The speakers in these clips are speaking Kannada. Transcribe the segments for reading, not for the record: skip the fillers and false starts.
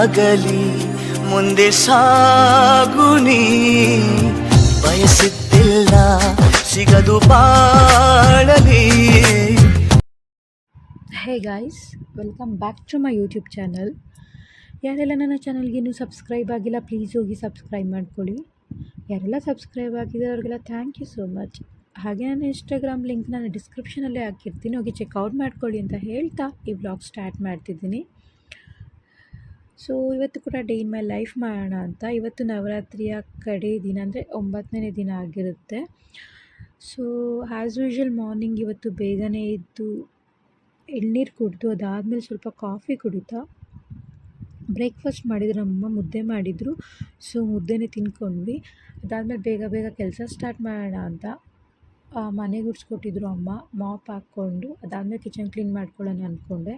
ಆಗಲಿ ಮುಂದೆ ಸಾಗುನಿ ಬಯಸಿದ್ದಿಲ್ಲ ಸಿಗದು ಬಾಳಲಿ. Hey guys, welcome back to my YouTube channel. ಯಾರೆಲ್ಲ ನನ್ನ ಚಾನಲ್ಗೆ ಇನ್ನೂ ಸಬ್ಸ್ಕ್ರೈಬ್ ಆಗಿಲ್ಲ ಪ್ಲೀಸ್ ಹೋಗಿ ಸಬ್ಸ್ಕ್ರೈಬ್ ಮಾಡ್ಕೊಳ್ಳಿ. ಯಾರೆಲ್ಲ ಸಬ್ಸ್ಕ್ರೈಬ್ ಆಗಿದ್ದಾರೆ ಅವ್ರಿಗೆಲ್ಲ ಥ್ಯಾಂಕ್ ಯು ಸೋ ಮಚ್. ಹಾಗೆ ನನ್ನ ಇನ್ಸ್ಟಾಗ್ರಾಮ್ ಲಿಂಕ್ ನಾನು ಡಿಸ್ಕ್ರಿಪ್ಷನಲ್ಲೇ ಹಾಕಿರ್ತೀನಿ, ಹೋಗಿ ಚೆಕ್ಔಟ್ ಮಾಡ್ಕೊಳ್ಳಿ ಅಂತ ಹೇಳ್ತಾ ಈ ವ್ಲಾಗ್ ಸ್ಟಾರ್ಟ್ ಮಾಡ್ತಿದ್ದೀನಿ. ಸೊ ಇವತ್ತು ಕೂಡ ಡೇ ಇನ್ ಮೈ ಲೈಫ್ ಮಾಡೋಣ ಅಂತ. ಇವತ್ತು ನವರಾತ್ರಿಯ ಕಡೆ ದಿನ ಅಂದರೆ 9ನೇ ದಿನ ಆಗಿರುತ್ತೆ. ಸೊ ಆ್ಯಸ್ ಯೂಶ್ವಲ್ ಮಾರ್ನಿಂಗ್ ಇವತ್ತು ಬೇಗನೆ ಇದ್ದು ಎಳ್ನೀರು ಕುಡಿದು ಅದಾದಮೇಲೆ ಸ್ವಲ್ಪ ಕಾಫಿ ಕುಡಿತಾ ಬ್ರೇಕ್ಫಾಸ್ಟ್ ಮಾಡಿದ್ರು. ನಮ್ಮಮ್ಮ ಮುದ್ದೆ ಮಾಡಿದರು, ಸೊ ಮುದ್ದೆನೇ ತಿನ್ಕೊಂಡ್ವಿ. ಅದಾದಮೇಲೆ ಬೇಗ ಕೆಲಸ ಸ್ಟಾರ್ಟ್ ಮಾಡೋಣ ಅಂತ ಮನೆ ಗುಡಿಸ್ಕೊಟ್ಟಿದ್ರು ಅಮ್ಮ, ಮಾಪ್ ಹಾಕ್ಕೊಂಡು ಅದಾದಮೇಲೆ ಕಿಚನ್ ಕ್ಲೀನ್ ಮಾಡ್ಕೊಳ್ಳೋಣ ಅಂದ್ಕೊಂಡೆ.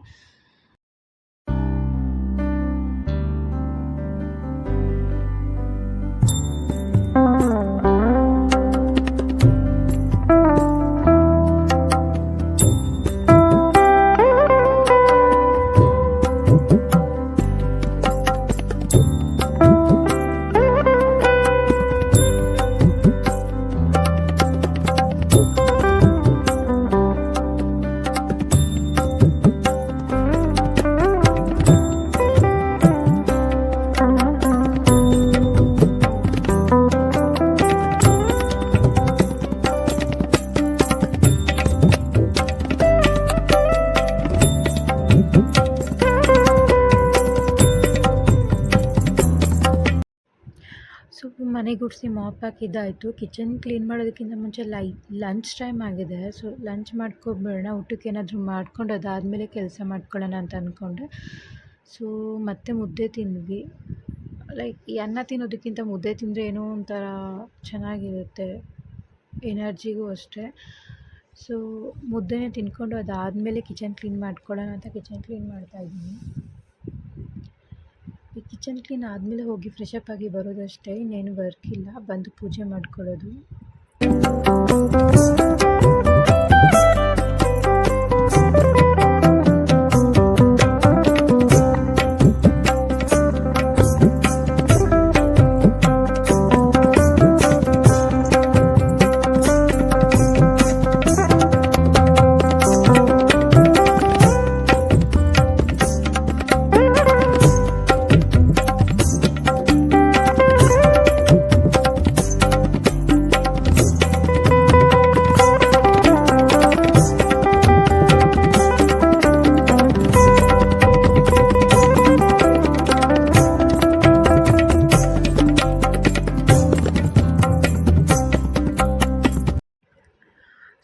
ಸೊ ಮನೆ ಗುಡಿಸಿ ಮಾಪ್ ಹಾಕಿದ್ದಾಯಿತು. ಕಿಚನ್ ಕ್ಲೀನ್ ಮಾಡೋದಕ್ಕಿಂತ ಮುಂಚೆ ಲಂಚ್ ಟೈಮ್ ಆಗಿದೆ. ಸೊ ಲಂಚ್ ಮಾಡ್ಕೊಬಿಡೋಣ, ಊಟಕ್ಕೆ ಏನಾದರೂ ಮಾಡ್ಕೊಂಡು ಅದಾದಮೇಲೆ ಕೆಲಸ ಮಾಡ್ಕೊಳ್ಳೋಣ ಅಂತ ಅಂದ್ಕೊಂಡೆ. ಸೊ ಮತ್ತೆ ಮುದ್ದೆ ತಿಂದ್ವಿ. ಈ ಅನ್ನ ತಿನ್ನೋದಕ್ಕಿಂತ ಮುದ್ದೆ ತಿಂದರೆ ಏನೋ ಒಂಥರ ಚೆನ್ನಾಗಿರುತ್ತೆ, ಎನರ್ಜಿಗೂ ಅಷ್ಟೇ. ಸೊ ಮುದ್ದೆನೇ ತಿನ್ಕೊಂಡು ಅದಾದಮೇಲೆ ಕಿಚನ್ ಕ್ಲೀನ್ ಮಾಡ್ಕೊಳ್ಳೋಣ ಅಂತ ಕಿಚನ್ ಕ್ಲೀನ್ ಮಾಡ್ತಾಯಿದ್ದೀನಿ. ಈ ಕಿಚನ್ ಕ್ಲೀನ್ ಆದಮೇಲೆ ಹೋಗಿ ಫ್ರೆಶ್ ಅಪ್ ಆಗಿ ಬರೋದಷ್ಟೇ, ಇನ್ನೇನು ವರ್ಕ್ ಇಲ್ಲ. ಬಂದು ಪೂಜೆ ಮಾಡ್ಕೊಳ್ಳೋದು.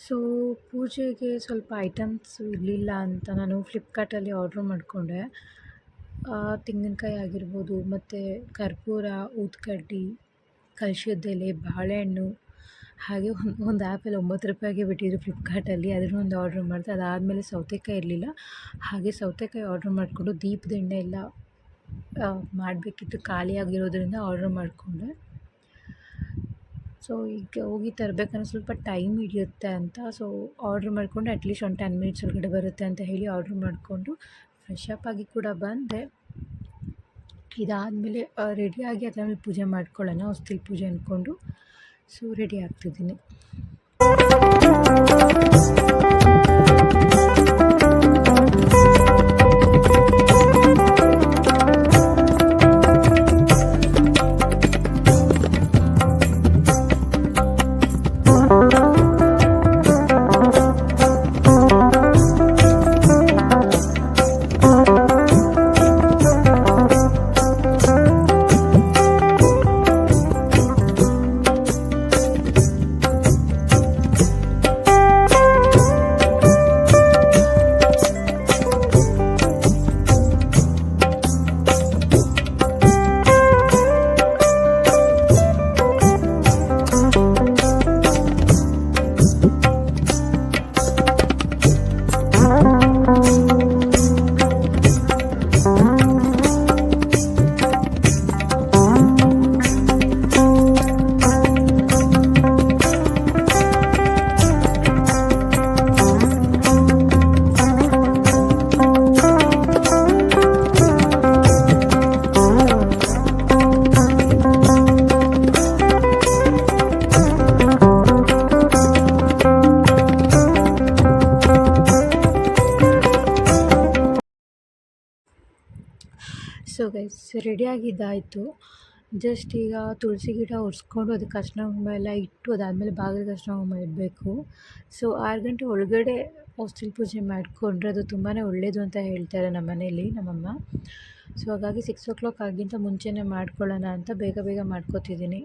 ಸೊ ಪೂಜೆಗೆ ಸ್ವಲ್ಪ ಐಟಮ್ಸ್ ಇರಲಿಲ್ಲ ಅಂತ ನಾನು ಫ್ಲಿಪ್ಕಾರ್ಟಲ್ಲಿ ಆರ್ಡ್ರ್ ಮಾಡಿಕೊಂಡೆ. ತೆಂಗಿನಕಾಯಿ ಆಗಿರ್ಬೋದು, ಮತ್ತು ಕರ್ಪೂರ, ಊದ್ಕಡ್ಡಿ, ಕಲಶದೆಲೆ, ಬಾಳೆಹಣ್ಣು, ಹಾಗೆ ಒಂದು ಆ್ಯಪಲ್ಲಿ 9 ರೂಪಾಯಿಗೆ ಬಿಟ್ಟಿದ್ರು ಫ್ಲಿಪ್ಕಾರ್ಟಲ್ಲಿ, ಅದನ್ನು ಒಂದು ಆರ್ಡ್ರ್ ಮಾಡಿದೆ. ಅದಾದಮೇಲೆ ಸೌತೆಕಾಯಿ ಇರಲಿಲ್ಲ, ಹಾಗೆ ಸೌತೆಕಾಯಿ ಆರ್ಡ್ರ್ ಮಾಡಿಕೊಂಡು ದೀಪದೆಣ್ಣೆ ಎಲ್ಲ ಮಾಡಬೇಕಿತ್ತು, ಖಾಲಿ ಆಗಿರೋದ್ರಿಂದ ಆರ್ಡ್ರ್ ಮಾಡಿಕೊಂಡೆ. ಸೊ ಈಗ ಹೋಗಿ ತರಬೇಕಂದ್ರೆ ಸ್ವಲ್ಪ ಟೈಮ್ ಹಿಡಿಯುತ್ತೆ ಅಂತ ಸೊ ಆರ್ಡ್ರ್ ಮಾಡಿಕೊಂಡು ಅಟ್ಲೀಸ್ಟ್ ಒಂದು 10 ಮಿನಿಟ್ಸ್ ಒಳಗಡೆ ಬರುತ್ತೆ ಅಂತ ಹೇಳಿ ಆರ್ಡ್ರ್ ಮಾಡಿಕೊಂಡು ಫ್ರೆಶ್ ಅಪ್ ಆಗಿ ಕೂಡ ಬಂದೆ. ಇದಾದಮೇಲೆ ರೆಡಿಯಾಗಿ ಅದಾದಮೇಲೆ ಪೂಜೆ ಮಾಡ್ಕೊಳ್ಳೋಣ, ಹೊಸ್ತಿಲ್ ಪೂಜೆ ಅಂದ್ಕೊಂಡು ಸೊ ರೆಡಿ ಆಗ್ತಿದ್ದೀನಿ. ಗೈಸ್ ರೆಡಿಯಾಗಿದ್ದಾಯಿತು. ಜಸ್ಟ್ ಈಗ ತುಳಸಿ ಗಿಡ ಒರೆಸ್ಕೊಂಡು ಅದಕ್ಕೆ ಅರಿಶಿನ ಕುಂಕುಮ ಎಲ್ಲ ಇಟ್ಟು ಅದಾದಮೇಲೆ ಬಾಗಿಲಿಗೆ ಅರಿಶಿನ ಕುಂಕುಮ ಇಡಬೇಕು. ಸೊ 6 ಗಂಟೆ ಒಳಗಡೆ ಹೊಸ್ತಿಲು ಪೂಜೆ ಮಾಡಿಕೊಂಡ್ರೆ ಅದು ತುಂಬಾ ಒಳ್ಳೆಯದು ಅಂತ ಹೇಳ್ತಾರೆ ನಮ್ಮ ಮನೇಲಿ ನಮ್ಮಮ್ಮ. ಸೊ ಹಾಗಾಗಿ 6 o'clock ಆಗಿಂತ ಮುಂಚೆನೇ ಮಾಡ್ಕೊಳ್ಳೋಣ ಅಂತ ಬೇಗ ಬೇಗ ಮಾಡ್ಕೋತಿದ್ದೀನಿ.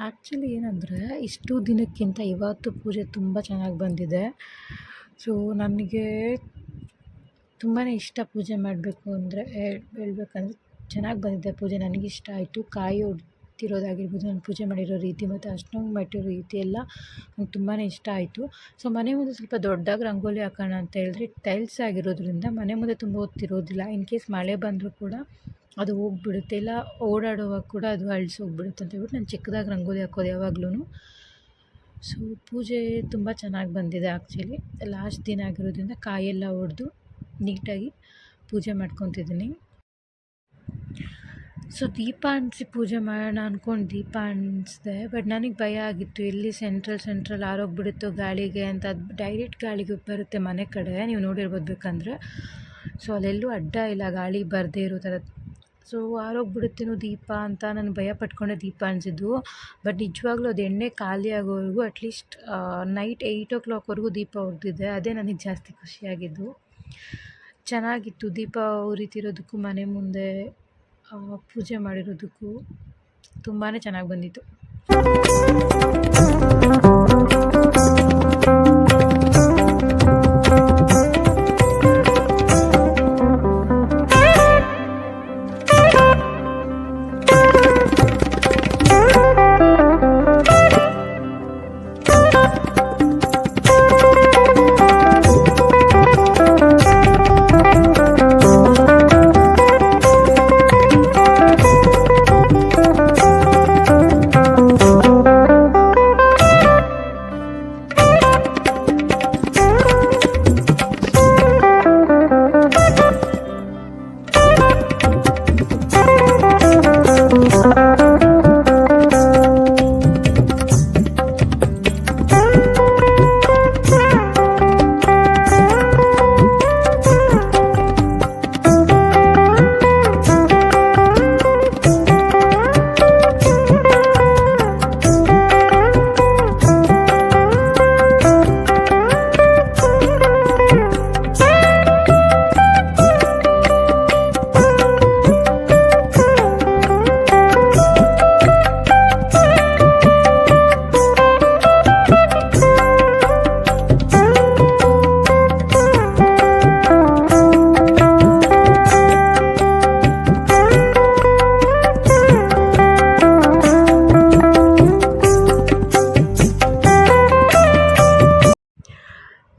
ಆ್ಯಕ್ಚುಲಿ ಏನಂದರೆ ಇಷ್ಟು ದಿನಕ್ಕಿಂತ ಇವತ್ತು ಪೂಜೆ ತುಂಬ ಚೆನ್ನಾಗಿ ಬಂದಿದೆ. ಸೊ ನನಗೆ ತುಂಬಾ ಇಷ್ಟ ಪೂಜೆ ಮಾಡಬೇಕು ಅಂದರೆ ಹೇಳ್ಬೇಕಂದ್ರೆ ಚೆನ್ನಾಗಿ ಬಂದಿದೆ ಪೂಜೆ. ನನಗಿಷ್ಟ ಆಯಿತು. ಕಾಯಿ ಒಡ್ತಿರೋದಾಗಿರ್ಬೋದು, ನಾನು ಪೂಜೆ ಮಾಡಿರೋ ರೀತಿ ಮತ್ತು ಅರಿಶಿನ ಕುಂಕುಮ ಇಟ್ಟಿರೋ ರೀತಿ ಎಲ್ಲ ನಂಗೆ ತುಂಬಾ ಇಷ್ಟ ಆಯಿತು. ಸೊ ಮನೆ ಮುಂದೆ ಸ್ವಲ್ಪ ದೊಡ್ಡದಾಗಿ ರಂಗೋಲಿ ಹಾಕೋಣ ಅಂತ ಹೇಳಿದ್ರೆ ಟೈಲ್ಸ್ ಆಗಿರೋದ್ರಿಂದ ಮನೆ ಮುಂದೆ ತುಂಬ ಹೊತ್ತಿರೋದಿಲ್ಲ. ಇನ್ ಕೇಸ್ ಮಳೆ ಬಂದರೂ ಕೂಡ ಅದು ಹೋಗ್ಬಿಡುತ್ತೆ, ಇಲ್ಲ ಓಡಾಡುವಾಗ ಕೂಡ ಅದು ಅಳಿಸಿ ಹೋಗ್ಬಿಡುತ್ತೆ ಅಂತ ಹೇಳ್ಬಿಟ್ಟು ನಾನು ಚಿಕ್ಕದಾಗಿ ರಂಗೋಲಿ ಹಾಕೋದು ಯಾವಾಗ್ಲೂ. ಸೊ ಪೂಜೆ ತುಂಬ ಚೆನ್ನಾಗಿ ಬಂದಿದೆ ಆ್ಯಕ್ಚುಲಿ. ಲಾಸ್ಟ್ ದಿನ ಆಗಿರೋದ್ರಿಂದ ಕಾಯೆಲ್ಲ ಒಡೆದು ನೀಟಾಗಿ ಪೂಜೆ ಮಾಡ್ಕೊತಿದ್ದೀನಿ. ಸೊ ದೀಪ ಅಂಟಿಸಿ ಪೂಜೆ ಮಾಡೋಣ ಅಂದ್ಕೊಂಡು ದೀಪ ಅಂಟಿಸಿದೆ. ಬಟ್ ನನಗೆ ಭಯ ಆಗಿತ್ತು, ಎಲ್ಲಿ ಸೆಂಟ್ರಲ್ ಆರೋಗ್ಬಿಡುತ್ತೋ ಗಾಳಿಗೆ ಅಂತ. ಅದು ಡೈರೆಕ್ಟ್ ಗಾಳಿಗೆ ಬರುತ್ತೆ ಮನೆ ಕಡೆ, ನೀವು ನೋಡಿರ್ಬೋದು ಬೇಕಂದರೆ. ಸೊ ಅಲ್ಲೆಲ್ಲೂ ಅಡ್ಡ ಇಲ್ಲ ಗಾಳಿ ಬರದೇ ಇರೋ ಥರ. ಸೊ ಆರೋಗ್ಬಿಡುತ್ತೇನೋ ದೀಪ ಅಂತ ನಾನು ಭಯ ಪಟ್ಕೊಂಡೆ ದೀಪ ಅಂಟಿಸಿದ್ದು. ಬಟ್ ನಿಜವಾಗ್ಲೂ ಅದು ಎಣ್ಣೆ ಖಾಲಿ ಆಗೋವರೆಗೂ ಅಟ್ಲೀಸ್ಟ್ ನೈಟ್ 8 o'clockವರೆಗೂ ದೀಪ ಉರಿದಿದೆ. ಅದೇ ನನಗೆ ಜಾಸ್ತಿ ಖುಷಿಯಾಗಿದ್ದು. ಚೆನ್ನಾಗಿತ್ತು ದೀಪ ಉರಿತಿರೋದಕ್ಕೂ ಮನೆ ಮುಂದೆ ಪೂಜೆ ಮಾಡಿರೋದಕ್ಕೂ ತುಂಬಾ ಚೆನ್ನಾಗಿ ಬಂದಿತ್ತು.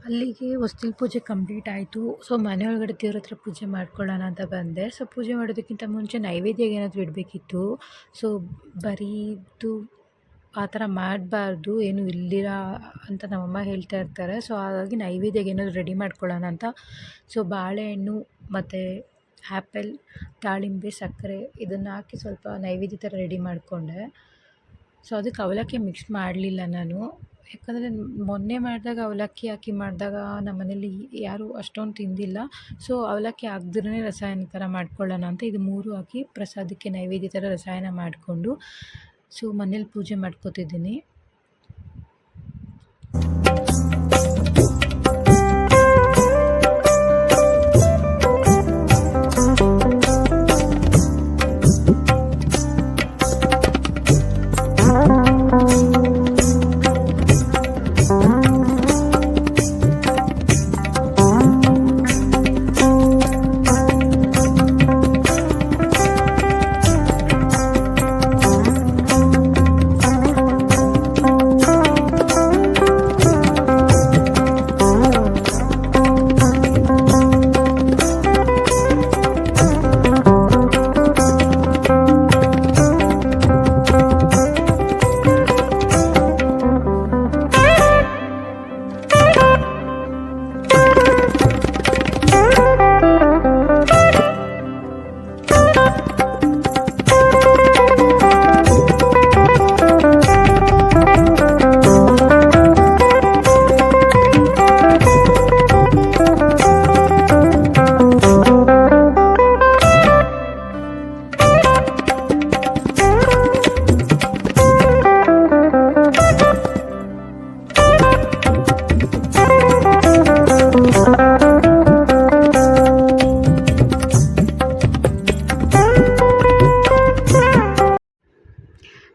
ಅಲ್ಲಿಗೆ ಹೊಸ್ತಿಲು ಪೂಜೆ ಕಂಪ್ಲೀಟ್ ಆಯಿತು. ಸೊ ಮನೆಯೊಳಗಡೆ ದೇವ್ರ ಹತ್ರ ಪೂಜೆ ಮಾಡ್ಕೊಳ್ಳೋಣ ಅಂತ ಬಂದೆ. ಸೊ ಪೂಜೆ ಮಾಡೋದಕ್ಕಿಂತ ಮುಂಚೆ ನೈವೇದ್ಯಗೆ ಏನಾದರೂ ಇಡಬೇಕಿತ್ತು. ಸೊ ಬರೀದು ಆ ಥರ ಮಾಡಬಾರ್ದು, ಏನು ಇಲ್ಲಿರ ಅಂತ ನಮ್ಮಮ್ಮ ಹೇಳ್ತಾ ಇರ್ತಾರೆ. ಸೊ ಹಾಗಾಗಿ ನೈವೇದ್ಯಗೆ ಏನಾದರೂ ರೆಡಿ ಮಾಡ್ಕೊಳ್ಳೋಣ ಅಂತ. ಸೊ ಬಾಳೆಹಣ್ಣು ಮತ್ತು ಆ್ಯಪಲ್, ದಾಳಿಂಬೆ, ಸಕ್ಕರೆ ಇದನ್ನು ಹಾಕಿ ಸ್ವಲ್ಪ ನೈವೇದ್ಯ ಥರ ರೆಡಿ ಮಾಡಿಕೊಂಡೆ. ಸೊ ಅದಕ್ಕೆ ಅವಲಕ್ಕಿ ಮಿಕ್ಸ್ ಮಾಡಲಿಲ್ಲ ನಾನು, ಯಾಕಂದರೆ ಮೊನ್ನೆ ಮಾಡಿದಾಗ ಅವಲಕ್ಕಿ ಹಾಕಿ ಮಾಡಿದಾಗ ನಮ್ಮ ಮನೇಲಿ ಯಾರೂ ಅಷ್ಟೊಂದು ತಿಂದಿಲ್ಲ. ಸೊ ಅವಲಕ್ಕಿ ಹಾಕ್ದಿರೇ ರಸಾಯನ ಥರ ಮಾಡ್ಕೊಳ್ಳೋಣ ಅಂತ ಇದು 3 ಹಾಕಿ ಪ್ರಸಾದಕ್ಕೆ ನೈವೇದ್ಯ ಥರ ರಸಾಯನ ಮಾಡಿಕೊಂಡು ಸೊ ಮನೇಲಿ ಪೂಜೆ ಮಾಡ್ಕೋತಿದ್ದೀನಿ.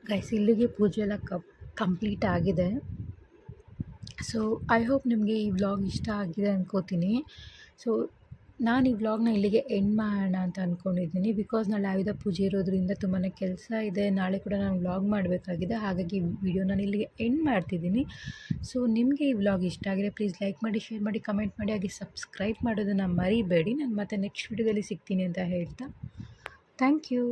ಗೈಸ್, ಇಲ್ಲಿಗೆ ಪೂಜೆ ಎಲ್ಲ ಕಂಪ್ಲೀಟ್ ಆಗಿದೆ. ಸೊ ಐ ಹೋಪ್ ನಿಮಗೆ ಈ ವ್ಲಾಗ್ ಇಷ್ಟ ಆಗಿದೆ ಅಂದ್ಕೋತೀನಿ. ಸೊ ನಾನು ಈ ವ್ಲಾಗ್ನ ಇಲ್ಲಿಗೆ ಎಂಡ್ ಮಾಡೋಣ ಅಂತ ಅಂದ್ಕೊಂಡಿದ್ದೀನಿ. ಬಿಕಾಸ್ ನಾಳೆ ಆಯುಧ ಪೂಜೆ ಇರೋದ್ರಿಂದ ತುಂಬಾ ಕೆಲಸ ಇದೆ. ನಾಳೆ ಕೂಡ ನಾನು ವ್ಲಾಗ್ ಮಾಡಬೇಕಾಗಿದೆ. ಹಾಗಾಗಿ ವಿಡಿಯೋ ನಾನು ಇಲ್ಲಿಗೆ ಎಂಡ್ ಮಾಡ್ತಿದ್ದೀನಿ. ಸೊ ನಿಮಗೆ ಈ ವ್ಲಾಗ್ ಇಷ್ಟ ಆಗಿದೆ ಪ್ಲೀಸ್ ಲೈಕ್ ಮಾಡಿ, ಶೇರ್ ಮಾಡಿ, ಕಮೆಂಟ್ ಮಾಡಿ, ಹಾಗೆ ಸಬ್ಸ್ಕ್ರೈಬ್ ಮಾಡೋದನ್ನು ಮರಿಬೇಡಿ. ನಾನು ಮತ್ತೆ ನೆಕ್ಸ್ಟ್ ವಿಡಿಯೋದಲ್ಲಿ ಸಿಗ್ತೀನಿ ಅಂತ ಹೇಳ್ತಾ ಥ್ಯಾಂಕ್ ಯು.